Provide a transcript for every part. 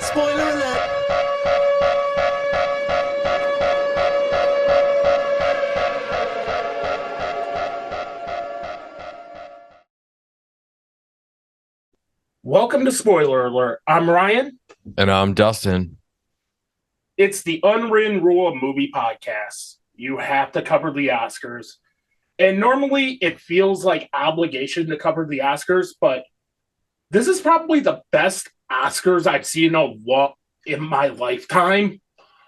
Spoiler alert. Welcome to Spoiler Alert. I'm Ryan. And I'm Dustin. It's the unwritten rule of movie podcasts. You have to cover the Oscars. And normally it feels like obligation to cover the Oscars, but this is probably the best Oscars I've seen in my lifetime.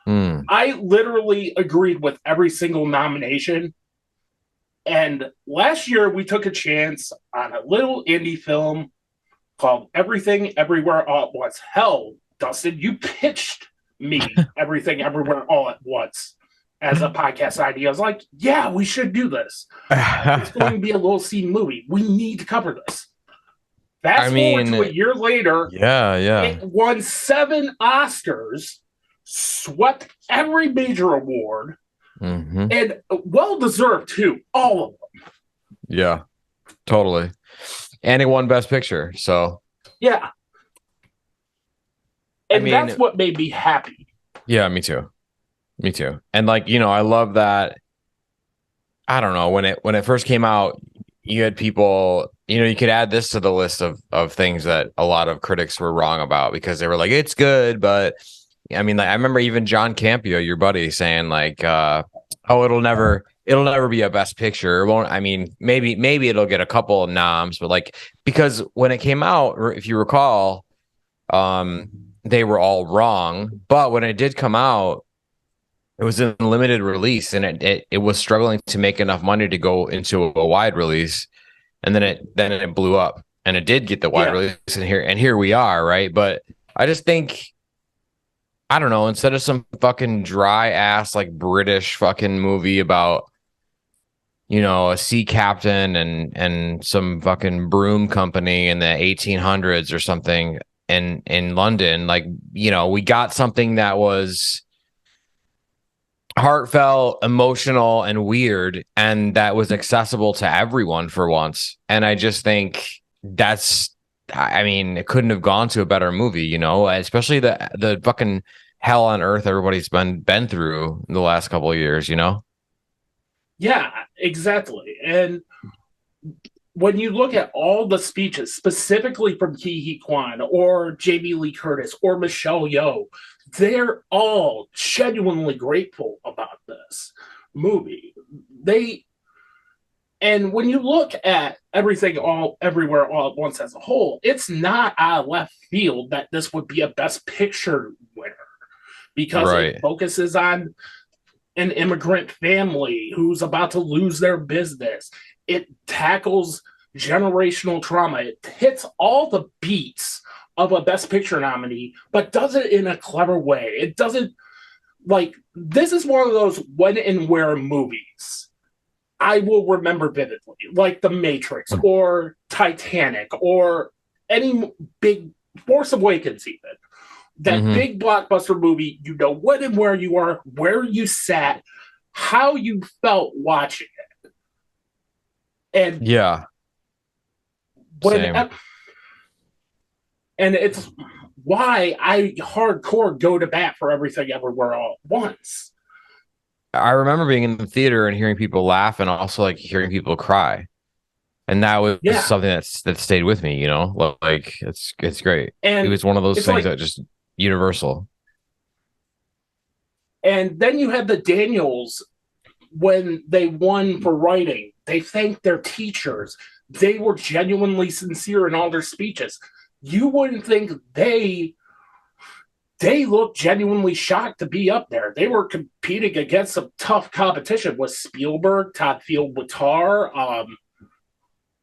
Hmm. I literally agreed with every single nomination. And last year we took a chance on a little indie film called Everything Everywhere All at Once. Hell, Dustin, you pitched me Everything Everywhere All at Once as a podcast idea. I was like, yeah, we should do this. It's going to be a little scene movie. We need to cover this. I Fast forward to a mean, year later, yeah. it won 7 Oscars, swept every major award, Hmm. and well deserved too. All of them. Yeah, totally. And it won Best Picture. So, Yeah. I And that's mean, what made me happy. yeah, me too. Me too. And I love that. I don't know, when it first came out, you had people, you could add this to the list of things that a lot of critics were wrong about because they were like, it's good, but I mean, like I remember even John Campea, your buddy, saying like, oh, it'll never be a best picture. It won't, I mean, maybe it'll get a couple of noms, but like because when it came out, if you recall, um, they were all wrong. But when it did come out, it was in limited release and it was struggling to make enough money to go into a wide release. And then it blew up and it did get the wide Yeah. release and here we are, right? But I just think I don't know, instead of some fucking dry ass like British fucking movie about a sea captain and some fucking broom company in the 1800s or something in London, like we got something that was heartfelt, emotional, and weird, and that was accessible to everyone for once. And I just think I mean, it couldn't have gone to a better movie, especially the fucking hell on earth everybody's been through in the last couple of years. Yeah, exactly. And when you look at all the speeches, specifically from Ke Huy Quan or Jamie Lee Curtis or Michelle Yeoh, they're all genuinely grateful about this movie. They and when you look at everything all everywhere all at once as a whole, it's not out of left field that this would be a best picture winner because it Right. focuses on an immigrant family who's about to lose their business. It tackles generational trauma. It hits all the beats of a Best Picture nominee, but does it in a clever way. It doesn't like this is one of those when and where movies I will remember vividly, like The Matrix or Titanic or any big Force Awakens, even that Hmm. big blockbuster movie, you know when and where you are, where you sat, how you felt watching it. And Yeah. when Same. and it's why I hardcore go to bat for everything everywhere all at once. I remember being in the theater and hearing people laugh and also like hearing people cry. And that was Yeah. something that stayed with me. Like it's great. It And was one of those it's things like that just universal. and then you have the Daniels when they won for writing. They thanked their teachers. They were genuinely sincere in all their speeches. You wouldn't think they looked genuinely shocked to be up there. They were competing against some tough competition with Spielberg, Todd Field Witar,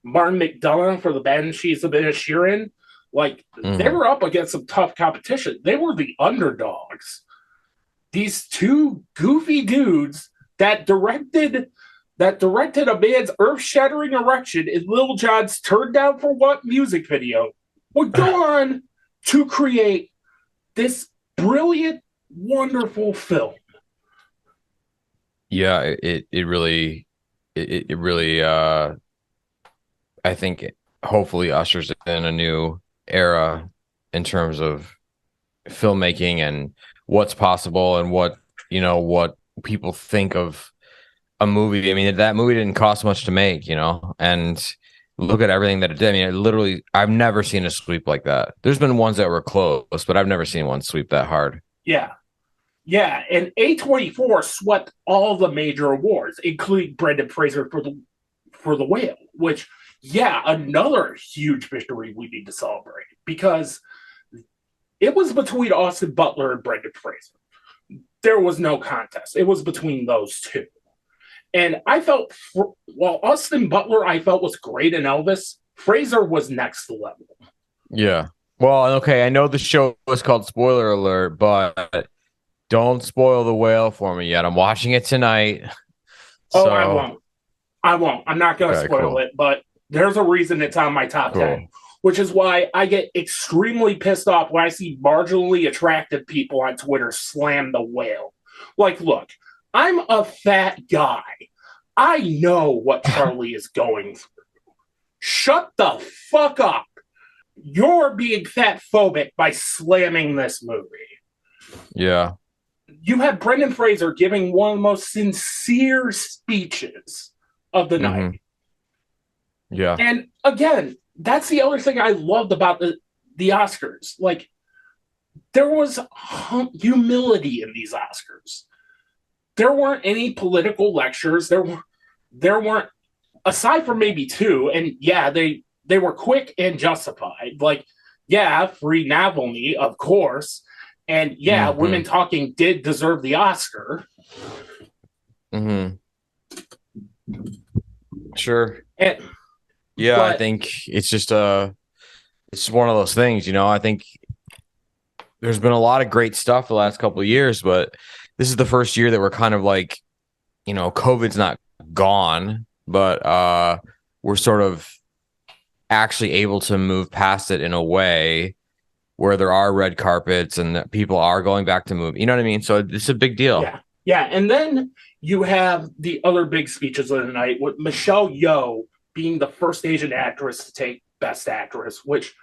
Martin McDonagh for the Banshees of Inisherin. Like they Hmm. were up against some tough competition. They were the underdogs. These two goofy dudes that directed a man's earth-shattering erection in Lil Jon's "Turned Down for What" music video would go on to create this brilliant, wonderful film. Yeah, it really I think hopefully ushers in a new era in terms of filmmaking and what's possible and what people think of a movie. I mean, that movie didn't cost much to make, and look at everything that it did. I mean, I've never seen a sweep like that. There's been ones that were close, but I've never seen one sweep that hard. Yeah. Yeah, and A24 swept all the major awards, including Brendan Fraser for the Whale, which, yeah, another huge victory we need to celebrate because it was between Austin Butler and Brendan Fraser. There was no contest. It was between those two. And I felt, while Austin Butler I felt was great in Elvis, Fraser was next level. Yeah. Well, okay, I know the show was called Spoiler Alert, but don't spoil The Whale for me yet. I'm watching it tonight. Oh, I won't. I'm not going to spoil it, but there's a reason it's on my top 10, which is why I get extremely pissed off when I see marginally attractive people on Twitter slam The Whale. Like, look, I'm a fat guy. I know what Charlie is going through. Shut the fuck up. You're being fat phobic by slamming this movie. Yeah. You have Brendan Fraser giving one of the most sincere speeches of the night. Yeah. And again, that's the other thing I loved about the Oscars. Like, there was humility in these Oscars. There weren't any political lectures. There weren't, aside from maybe two, and yeah, they were quick and justified. Like, yeah, Free Navalny, of course. And yeah, Women Talking did deserve the Oscar. Sure. I think it's just it's one of those things, I think there's been a lot of great stuff the last couple of years, but this is the first year that we're kind of like, COVID's not gone, but we're sort of actually able to move past it in a way where there are red carpets and that people are going back to move. You know what I mean? So it's a big deal. Yeah. And then you have the other big speeches of the night with Michelle Yeoh being the first Asian actress to take Best Actress, which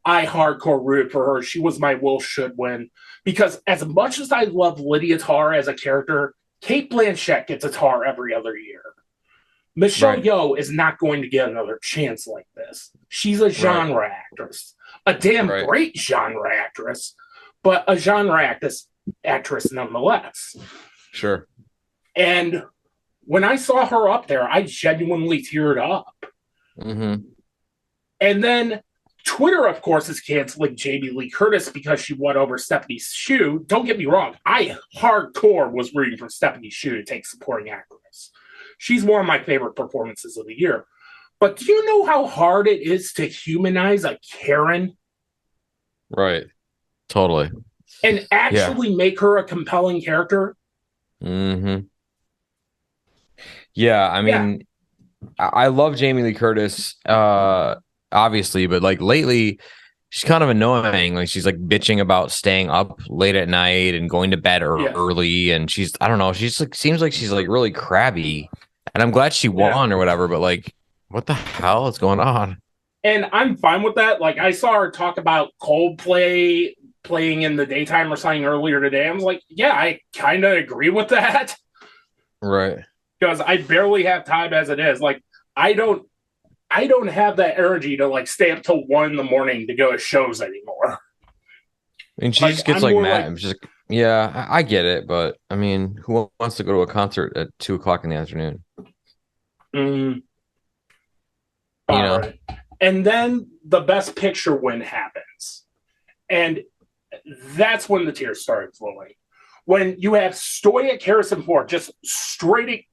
I hardcore rooted for her. She was my will should win because as much as I love Lydia Tarr as a character, Cate Blanchett gets a Tar every other year. Michelle Yeoh is not going to get another chance like this. She's a genre actress. A damn great genre actress, but a genre actress nonetheless. Sure. And when I saw her up there, I genuinely teared up. And then Twitter, of course, is canceling Jamie Lee Curtis because she won over Stephanie Hsu. Don't get me wrong. I hardcore was rooting for Stephanie Hsu to take supporting actress. She's one of my favorite performances of the year. But do you know how hard it is to humanize a Karen? Right. Totally. And actually make her a compelling character? Yeah, I mean, I love Jamie Lee Curtis, obviously, but like lately, she's kind of annoying. Like she's like bitching about staying up late at night and going to bed early, and I don't know, she's like seems like she's like really crabby. And I'm glad she won or whatever, but like, what the hell is going on? And I'm fine with that. Like I saw her talk about Coldplay playing in the daytime or something earlier today. I was like, yeah, I kind of agree with that. Right. Because I barely have time as it is. Like I don't have that energy to like stay up till 1 a.m. to go to shows anymore. And she just gets like mad. I'm just yeah, I get it, but I mean, who wants to go to a concert at 2:00 in the afternoon? You know. Right. And then the Best Picture win happens, and that's when the tears started flowing. When you have stoic Harrison Ford just straight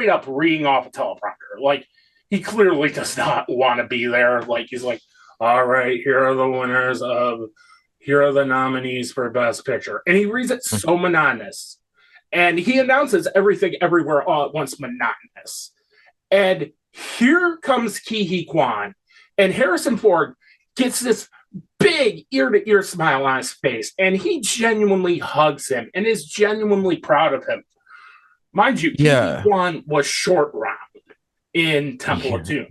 up reading off a teleprompter, like he clearly does not want to be there. Like he's like, "All right, here are the winners here are the nominees for Best Picture," and he reads it so monotonous, and he announces everything everywhere all at once monotonous, and here comes Ke Huy Quan, and Harrison Ford gets this big ear-to-ear smile on his face, and he genuinely hugs him and is genuinely proud of him. Mind you, Ke Huy Quan was short round in Temple of Doom.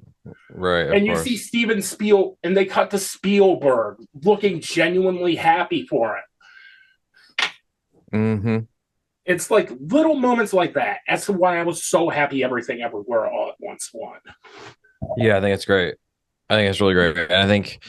Right. And you see Steven Spielberg, and they cut to Spielberg looking genuinely happy for him. Mm-hmm. It's like little moments like that. That's why I was so happy Everything Everywhere All at Once won. Yeah, I think it's great. I think it's really great. And I think,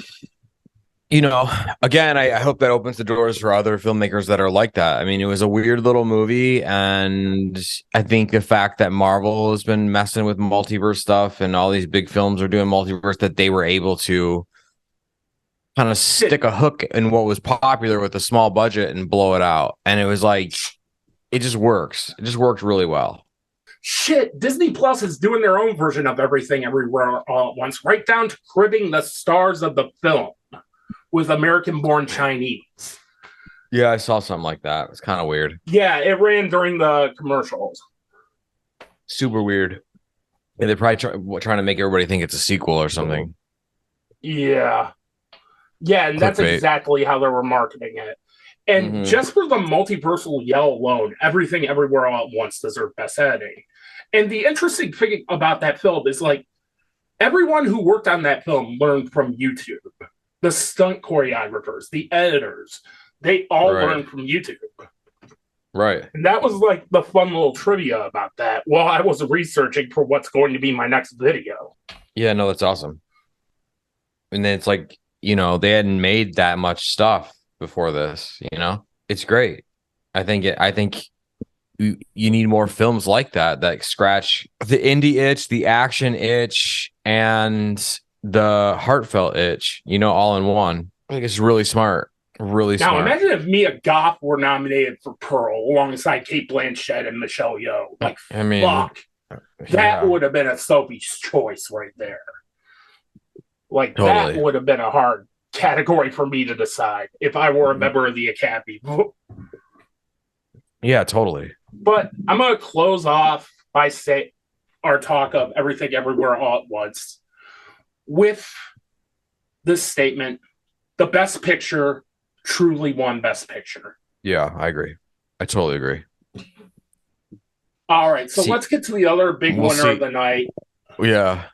you know, again, I hope that opens the doors for other filmmakers that are like that. I mean, it was a weird little movie, and I think the fact that Marvel has been messing with multiverse stuff and all these big films are doing multiverse, that they were able to kind of stick a hook in what was popular with a small budget and blow it out. And it was like, it just works. It just worked really well. Shit, Disney Plus is doing their own version of Everything Everywhere All at Once, right down to cribbing the stars of the film with American born Chinese. Yeah, I saw something like that. It's kind of weird. Yeah, it ran during the commercials. Super weird. And they're probably trying to make everybody think it's a sequel or something. Yeah. Yeah, and that's Clickbait. exactly how they were marketing it. And just for the multiversal yell alone, Everything Everywhere All at Once deserved best editing. And the interesting thing about that film is like everyone who worked on that film learned from YouTube. The stunt choreographers, the editors, they all learned from YouTube. Right. And that was like the fun little trivia about that while I was researching for what's going to be my next video. Yeah, no, that's awesome. And then it's like, you know, they hadn't made that much stuff before this, you know? It's great. I think you need more films like that scratch the indie itch, the action itch, and the heartfelt itch, you know, all in one. I think it's really smart. Really now, smart. imagine if Mia Goth were nominated for Pearl alongside Kate Blanchett and Michelle Yeoh. Like, I mean, fuck. That would have been a Sophie's choice right there. Like, totally. That would have been a hard category for me to decide if I were a member of the Academy. Yeah, totally. But I'm going to close off by saying our talk of Everything Everywhere All at Once with this statement: the best picture truly won best picture. Yeah, I agree. I totally agree. All right, so let's get to the other big winner of the night. Yeah.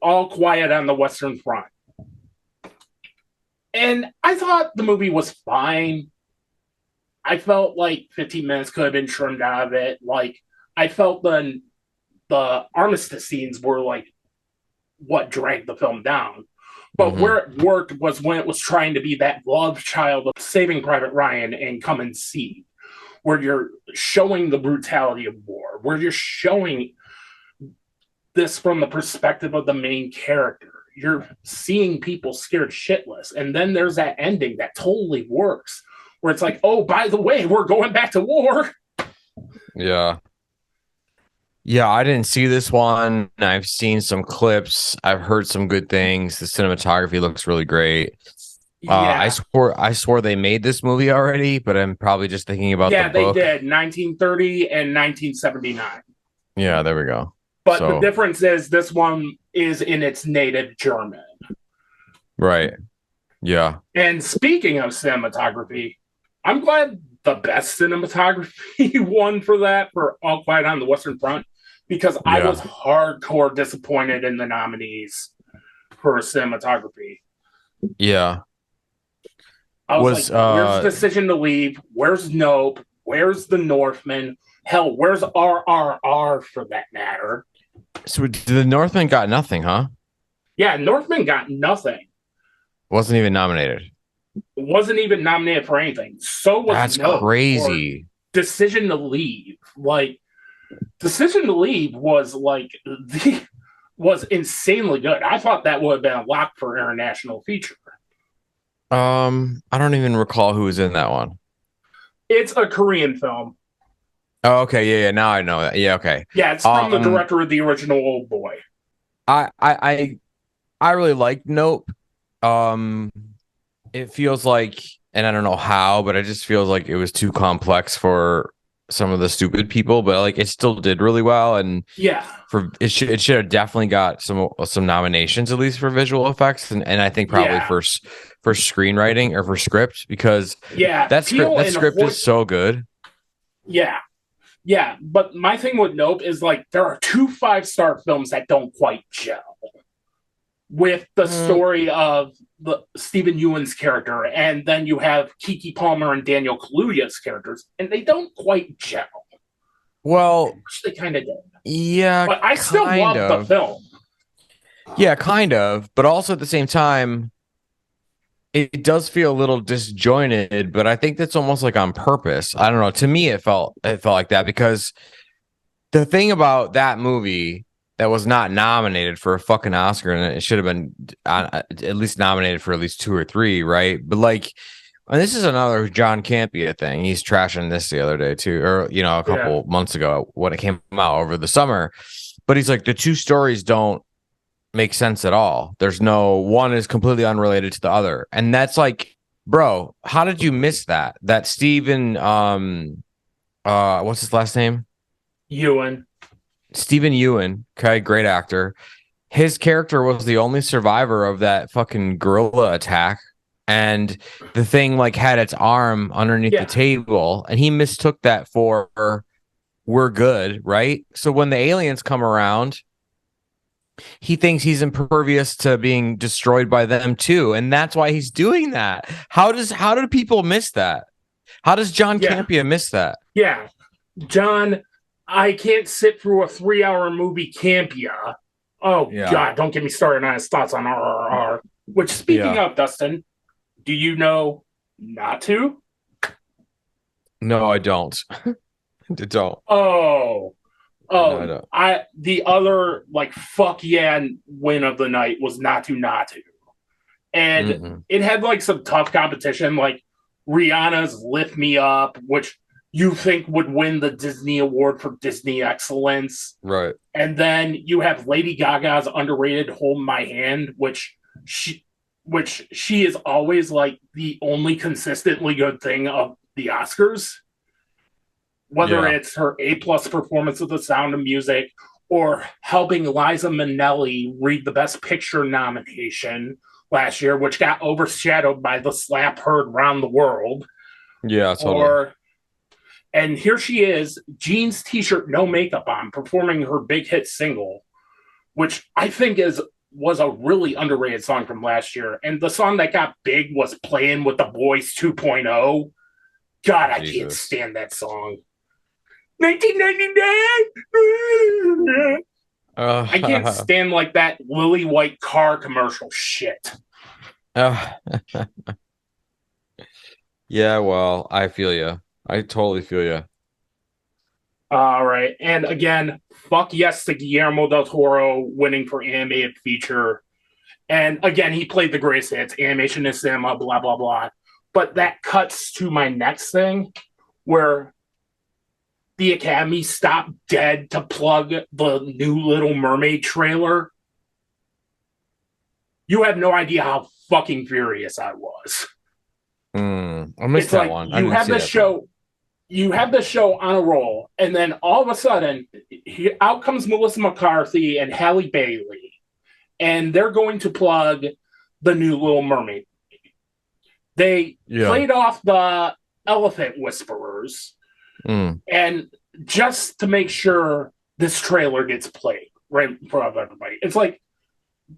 All Quiet on the Western Front. And I thought the movie was fine. I felt like 15 minutes could have been trimmed out of it. Like, I felt the armistice scenes were like what dragged the film down. But where it worked was when it was trying to be that love child of Saving Private Ryan and Come and See, where you're showing the brutality of war, where you're showing this from the perspective of the main character. You're seeing people scared shitless. And then there's that ending that totally works, where it's like, oh, by the way, we're going back to war. Yeah. Yeah, I didn't see this one. I've seen some clips. I've heard some good things. The cinematography looks really great. Yeah. I swore they made this movie already, but I'm probably just thinking about the book. They did 1930 and 1979. Yeah, there we go. But the difference is this one is in its native German. Right. Yeah. And speaking of cinematography, I'm glad the best cinematography won for that, for All Quiet on the Western Front, because I was hardcore disappointed in the nominees for cinematography. Yeah. I was like, where's Decision to Leave? Where's Nope? Where's The Northman? Hell, where's RRR for that matter? So the Northman got nothing, huh? Yeah, Northman got nothing. Wasn't even nominated. Wasn't even nominated for anything. So was That's crazy. Decision to Leave. Like, Decision to Leave was like was insanely good. I thought that would have been a lock for international feature. I don't even recall who was in that one. It's a Korean film. Oh, okay, yeah. Now I know that. Yeah, okay. Yeah, it's from the director of the original Old Boy. I really like Nope. It feels like, and I don't know how, but it just feels like it was too complex for some of the stupid people, but like it still did really well. And yeah, it should have definitely got some nominations, at least for visual effects, and I think probably for screenwriting or for script, because that script is so good. Yeah, but my thing with Nope is like there are 2 5-star films that don't quite gel. with the Mm, story of the Stephen Ewan's character, and then you have Kiki Palmer and Daniel Kaluuya's characters, and they don't quite gel. well, Which they kind of did, yeah, but I still kind love the of. film. Yeah, kind of. But also at the same time, it does feel a little disjointed, but I think that's almost like on purpose. I don't know. To me, it felt like that because the thing about that movie that was not nominated for a fucking Oscar, and it should have been at least nominated for at least two or three, right? But like, and this is another John Campea thing. He's trashing this the other day too, or a Yeah, couple months ago when it came out over the summer. But he's like, the two stories don't make sense at all. There's no one is completely unrelated to the other. And that's like, bro, how did you miss that? That Stephen what's his last name? Ewan. Stephen Ewan, okay, great actor. His character was the only survivor of that fucking gorilla attack. And the thing like had its arm underneath the Yeah, table, and he mistook that for we're good, right? So when the aliens come around, he thinks he's impervious to being destroyed by them too, and that's why he's doing that. How do people miss that? How does John yeah, Campea miss that? yeah. John, I can't sit through a 3-hour movie Campia. Oh Yeah, God, don't get me started on his thoughts on RRR. Which, speaking yeah. of Dustin, do you know not to? No, I don't. I don't. Oh, No, I don't. I the other like fuck yeah win of the night was Natu, and Mm-mm. it had like some tough competition, like Rihanna's "Lift Me Up," which you think would win the Disney Award for Disney Excellence, Right. and then you have Lady Gaga's underrated "Hold My Hand," she which she is always like the only consistently good thing of the Oscars, whether Yeah. it's her A-plus performance of The Sound of Music or helping Liza Minnelli read the Best Picture nomination last year, which got overshadowed by The Slap Heard Round the World. Yeah, totally. Or and here she is, jeans, t-shirt, no makeup on, performing her big hit single, which I think was a really underrated song from last year. And the song that got big was Playing with the Boys 2.0. God, I can't Jesus. stand that song. 1999. I can't Uh, stand like that Lily White car commercial shit. uh, yeah, well, I feel you. I totally feel you. All right. And again, fuck yes to Guillermo del Toro winning for animated feature. And again, he played the greatest hits, animation and cinema, blah, blah, blah. But that cuts to my next thing where the Academy stopped dead to plug the new Little Mermaid trailer. You have no idea how fucking furious I was. I missed It's that like one. I didn't see that part. you have the show on a roll, and then all of a sudden, out comes Melissa McCarthy and Halle Bailey, and they're going to plug the new Little Mermaid. They Yeah. played off the Elephant Whisperers, Mm. and just to make sure this trailer gets played right in front of everybody. It's like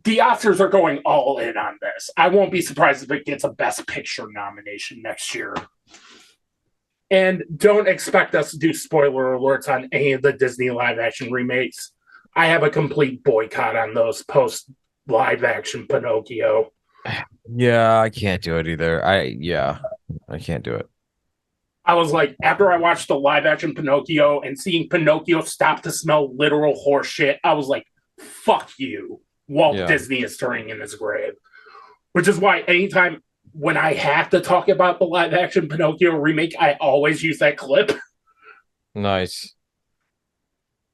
the Oscars are going all in on this. I won't be surprised if it gets a Best Picture nomination next year. And don't expect us to do spoiler alerts on any of the Disney live action remakes. I have a complete boycott on those post live action Pinocchio. Yeah, I can't do it either. I can't do it. I was like, after I watched the live action Pinocchio and seeing Pinocchio stop to smell literal horse shit, I was like, fuck you. Walt Yeah. Disney is turning in his grave. Which is why anytime when I have to talk about the live action Pinocchio remake, I always use that clip. Nice.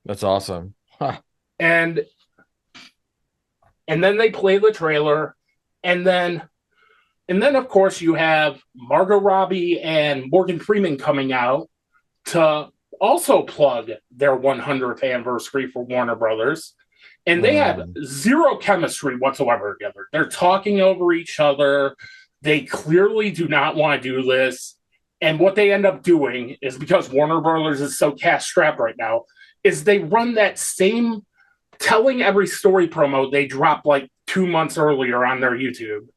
That's awesome. Huh. And then they play the trailer, and then of course you have Margot Robbie and Morgan Freeman coming out to also plug their 100th anniversary for Warner Brothers. And they have Mm. zero chemistry whatsoever together. They're talking over each other. They clearly do not want to do this. And what they end up doing is, because Warner Brothers is so cash strapped right now, is they run that same telling every story promo. They drop like 2 months earlier on their YouTube,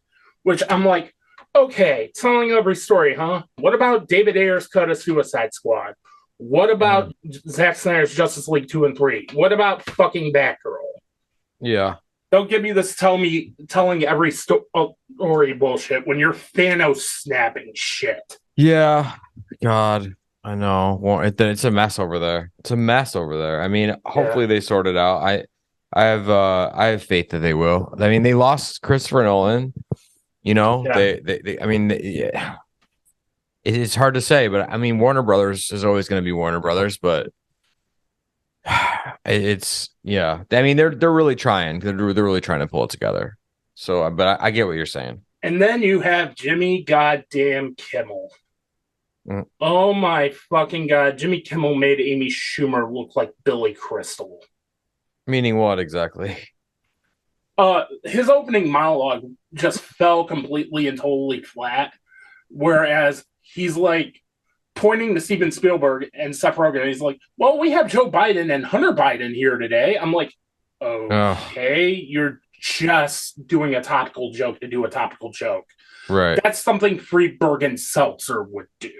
which I'm like, okay, telling every story, huh? What about David Ayer's cut of Suicide Squad? What about Zack Snyder's Justice League 2 and 3? What about fucking Batgirl? Yeah. Don't give me this telling every story bullshit when you're Thanos snapping shit. Yeah. God, I know. Well, it's a mess over there. It's a mess over there. I mean, hopefully they sort it out. I have faith that they will. I mean, they lost Christopher Nolan. You know, Yeah. I mean, yeah. It's hard to say, but I mean, Warner Brothers is always going to be Warner Brothers, but yeah. I mean, they're really trying. They're really trying to pull it together. So, but I get what you're saying. And then you have Jimmy goddamn Kimmel. Mm. Oh my fucking god. Jimmy Kimmel made Amy Schumer look like Billy Crystal. Meaning what exactly? His opening monologue just fell completely and totally flat. Whereas he's like pointing to Steven Spielberg and Seth Rogen. And he's like, well, we have Joe Biden and Hunter Biden here today. I'm like, okay, you're just doing a topical joke to do a topical joke. Right. That's something Friedberg and Seltzer would do.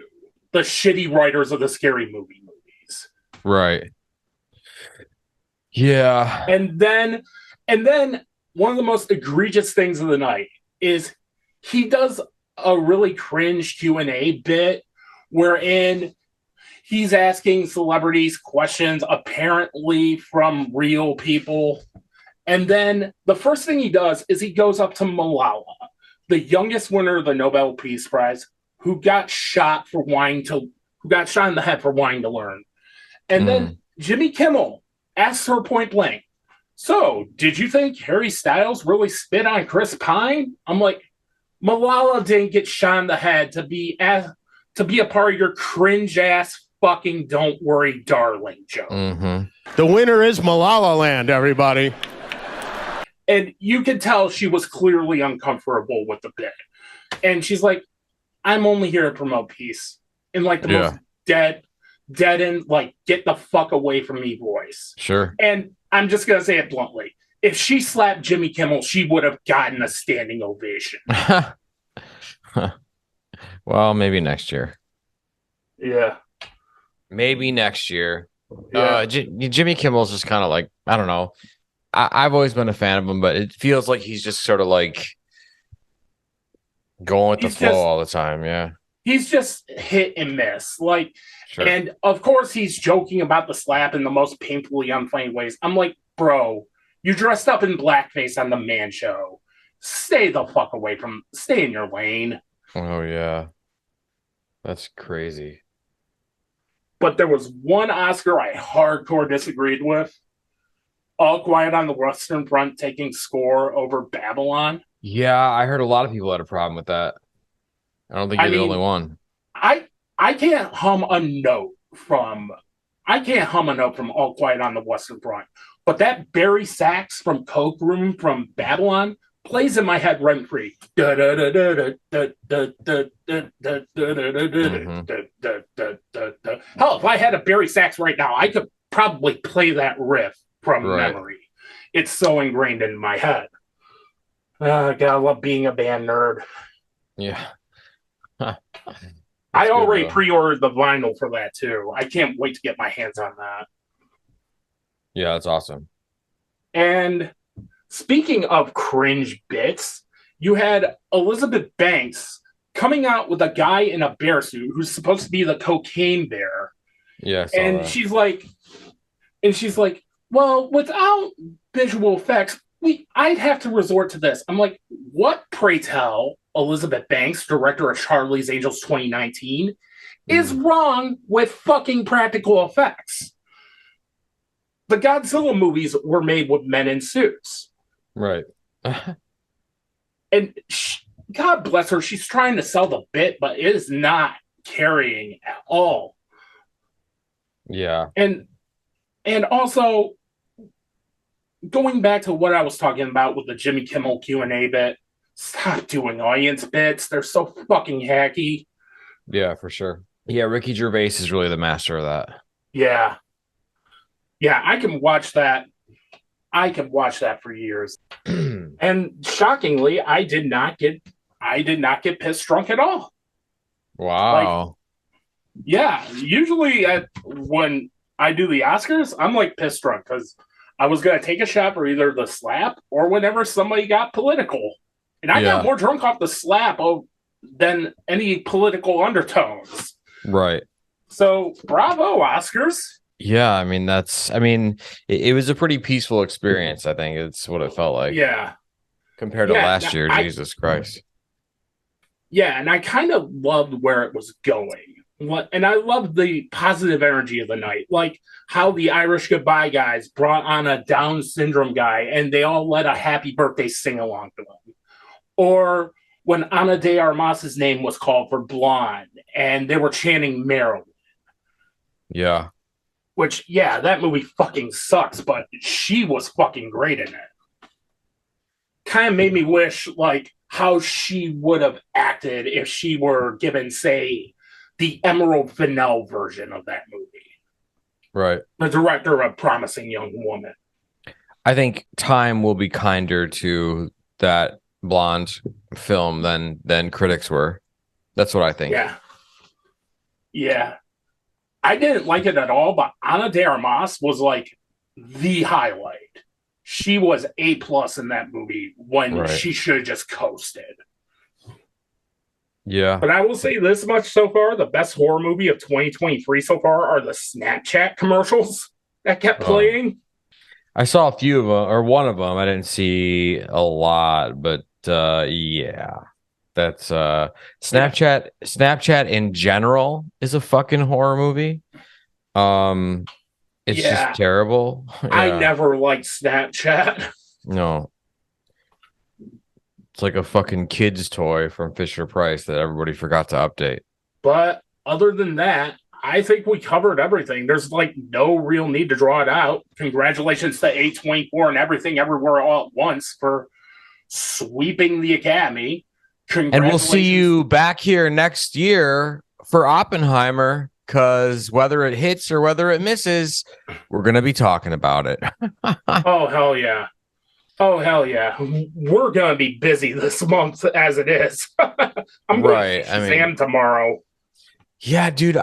The shitty writers of the Scary Movie movies. Right. Yeah. And then one of the most egregious things of the night is he does a really cringe Q&A bit wherein he's asking celebrities questions apparently from real people. And then the first thing he does is he goes up to Malala, the youngest winner of the Nobel Peace Prize, who got shot in the head for wanting to learn. And then Jimmy Kimmel asks her point blank, so did you think Harry Styles really spit on Chris Pine? I'm like, Malala didn't get shot in the head to be a part of your cringe ass fucking don't worry darling joke. The winner is Malala Land, everybody. And you could tell she was clearly uncomfortable with the bit. And she's like, I'm only here to promote peace. In like the most deadened, like, get the fuck away from me voice. Sure. And I'm just going to say it bluntly. If she slapped Jimmy Kimmel, she would have gotten a standing ovation. Well, maybe next year. Yeah. Maybe next year. Yeah. Jimmy Kimmel's just kind of like, I don't know. I've always been a fan of him, but it feels like he's just sort of like going with the flow all the time. Yeah. He's just hit and miss. Like, sure. And of course he's joking about the slap in the most painfully unfunny ways. I'm like, bro, you dressed up in blackface on the Man Show. Stay in your lane. Oh, yeah. That's crazy. But there was one Oscar I hardcore disagreed with. All Quiet on the Western Front taking score over Babylon. Yeah, I heard a lot of people had a problem with that. I don't think you're the only one. I can't hum a note from All Quiet on the Western Front. But that Barry sax from Coke Room from Babylon plays in my head rent free. Hell, if I had a Barry sax right now, I could probably play that riff from memory. It's so ingrained in my head. Gotta love being a band nerd. Yeah. I already pre-ordered the vinyl for that too. I can't wait to get my hands on that. Yeah, that's awesome. And speaking of cringe bits, you had Elizabeth Banks coming out with a guy in a bear suit who's supposed to be the cocaine bear. Yeah, and she's like, well, without visual effects, I'd have to resort to this. I'm like, what, pray tell, Elizabeth Banks, director of Charlie's Angels 2019, is wrong with fucking practical effects? The Godzilla movies were made with men in suits. Right. And God bless her, she's trying to sell the bit, but it is not carrying at all. Yeah. And also, going back to what I was talking about with the Jimmy Kimmel Q&A bit, stop doing audience bits. They're so fucking hacky. Yeah, for sure. Yeah, Ricky Gervais is really the master of that. Yeah. Yeah, I can watch that. I can watch that for years. And shockingly, I did not get pissed drunk at all. Wow. Yeah, usually when I do the Oscars, I'm like pissed drunk because I was gonna take a shot for either the slap or whenever somebody got political, and I got more drunk off the slap than any political undertones. Right. So bravo, Oscars. Yeah, I mean it was a pretty peaceful experience. I think it's what it felt like. Yeah. Compared to last year, Jesus Christ. Yeah, and I kind of loved where it was going. And I loved the positive energy of the night, like how the Irish Goodbye guys brought on a Down syndrome guy and they all led a happy birthday sing along to him. Or when Ana de Armas's name was called for Blonde and they were chanting Marilyn. Yeah. Which, yeah, that movie fucking sucks, but she was fucking great in it. Kind of made me wish, like, how she would have acted if she were given, say, the Emerald Fennell version of that movie. Right. The director of Promising Young Woman. I think time will be kinder to that Blonde film than critics were. That's what I think. Yeah. Yeah. I didn't like it at all, but Ana de Armas was like the highlight. She was A+ in that movie when she should have just coasted. Yeah. But I will say this much so far, the best horror movie of 2023 so far are the Snapchat commercials that kept playing. I saw a few of them, or one of them. I didn't see a lot, but yeah. That's Snapchat. Snapchat in general is a fucking horror movie. It's just terrible. I never liked Snapchat. No. It's like a fucking kid's toy from Fisher Price that everybody forgot to update. But other than that, I think we covered everything. There's like no real need to draw it out. Congratulations to A24 and Everything Everywhere All at Once for sweeping the Academy. And we'll see you back here next year for Oppenheimer, because whether it hits or whether it misses, we're going to be talking about it. Oh, hell yeah. Oh, hell yeah. We're going to be busy this month as it is. I'm going to Shazam tomorrow. Yeah, dude.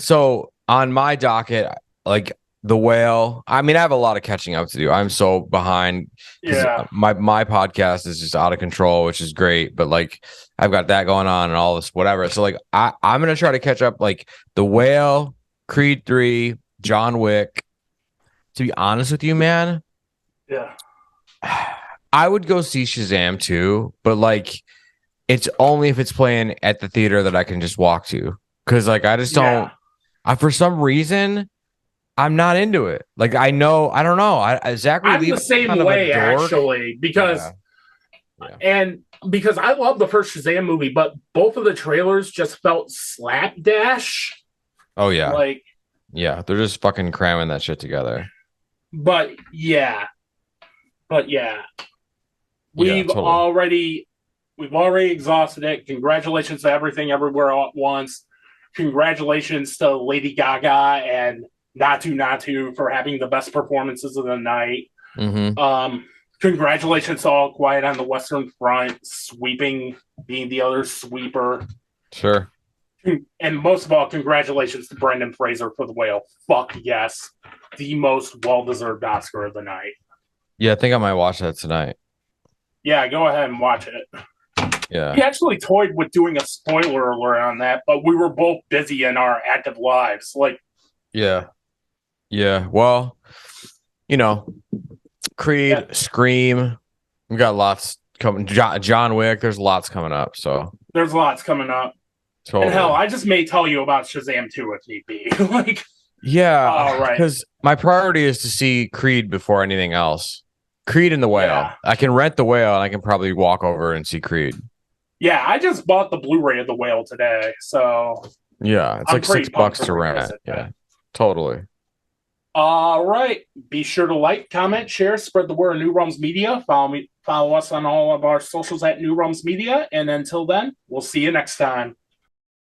So on my docket, like The Whale, I mean, I have a lot of catching up to do. I'm so behind. Yeah. My podcast is just out of control, which is great. But like, I've got that going on and all this, whatever. So like, I'm going to try to catch up, like The Whale, Creed 3, John Wick. To be honest with you, man. Yeah. I would go see Shazam too, but like, it's only if it's playing at the theater that I can just walk to. Because like, I just don't. For some reason, I'm not into it. Like, I don't know. Zachary, I'm the same way actually, because because I love the first Shazam movie, but both of the trailers just felt slapdash. Oh yeah, like they're just fucking cramming that shit together. But yeah, we've already exhausted it. Congratulations to Everything Everywhere All at Once. Congratulations to Lady Gaga and Natu for having the best performances of the night. Mm-hmm. Congratulations to All Quiet on the Western Front, being the other sweeper. Sure. And most of all, congratulations to Brendan Fraser for The Whale. Fuck yes. The most well-deserved Oscar of the night. Yeah, I think I might watch that tonight. Yeah, go ahead and watch it. Yeah. We actually toyed with doing a spoiler alert on that, but we were both busy in our active lives. Yeah. Well, Creed, Scream. We got lots coming. John Wick. There's lots coming up. So there's lots coming up. Totally. And hell, I just may tell you about Shazam 2 if need be. All right. Because my priority is to see Creed before anything else. Creed and The Whale. Yeah. I can rent The Whale and I can probably walk over and see Creed. Yeah, I just bought the Blu-ray of The Whale today, so yeah, it's like $6 to rent. Yeah, totally. All right. Be sure to like, comment, share, spread the word of New Realms Media. Follow us on all of our socials at New Realms Media. And until then, we'll see you next time.